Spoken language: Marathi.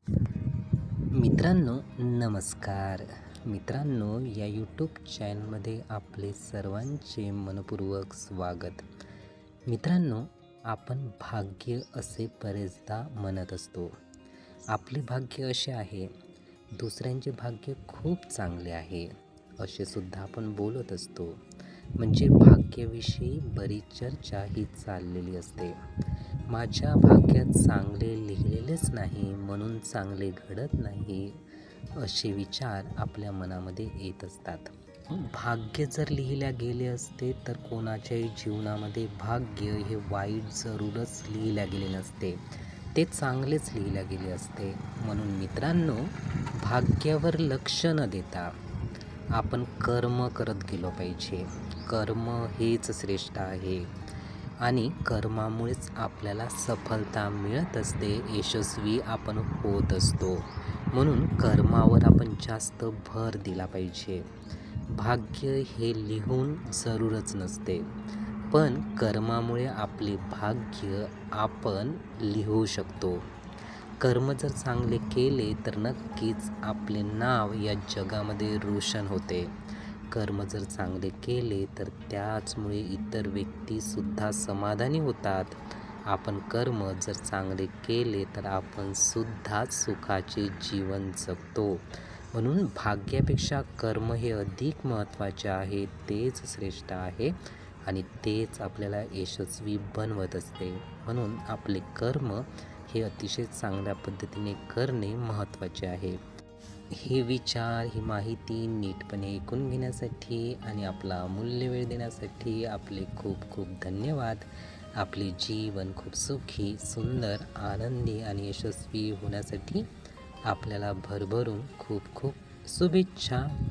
मित्रांनो, नमस्कार. मित्रांनो, या यूट्यूब चॅनलमध्ये आपले सर्वांचे मनपूर्वक स्वागत. मित्रांनो, आपण भाग्य असे बरेचदा म्हणत असतो. आपले भाग्य असे आहे, दुसऱ्यांचे भाग्य खूप चांगले आहे, असे सुद्धा आपण बोलत असतो. म्हणजे भाग्याविषयी बरीच चर्चा ही चाललेली असते. माझ्या भाग्यात चांगले लिहिलेलेच नाही म्हणून चांगले घडत नाही, असे विचार आपल्या मनामध्ये येत असतात. भाग्य जर लिहिल्या गेले असते तर कोणाच्याही जीवनामध्ये भाग्य हे वाईट जरूरच लिहिल्या गेले नसते, ते चांगलेच लिहिल्या गेले असते. म्हणून मित्रांनो, भाग्यावर लक्ष न देता आपण कर्म करत गेलो पाहिजे. कर्म हेच श्रेष्ठ आहे आणि कर्मामुळेच आपल्याला सफलता मिळत असते, यशस्वी आपण होत असतो. म्हणून कर्मावर आपण जास्त भर दिला पाहिजे. भाग्य हे लिहून जरूरच नसते, पण कर्मामुळे आपले भाग्य आपण लिहू शकतो. कर्म जर चांगले केले तर नक्कीच आपले नाव या जगामध्ये रोशन होते. कर्म जर चांगले केले तर त्याचमुळे इतर व्यक्तीसुद्धा समाधानी होतात. आपण कर्म जर चांगले केले तर आपण सुद्धा सुखाचे जीवन जगतो. म्हणून भाग्यापेक्षा कर्म हे अधिक महत्त्वाचे आहे, तेच श्रेष्ठ आहे आणि तेच आपल्याला यशस्वी बनवत असते. म्हणून आपले कर्म हे अतिशय चांगल्या पद्धतीने करणे महत्त्वाचे आहे. हे विचार, ही माहिती नीटपणे ऐकून घेण्यासाठी आणि आपला अमूल्य वेळ देण्यासाठी आपले खूप खूप धन्यवाद. आपले जीवन खूप सुखी, सुंदर, आनंदी आणि यशस्वी होण्यासाठी आपल्याला भरभरून खूप खूप शुभेच्छा.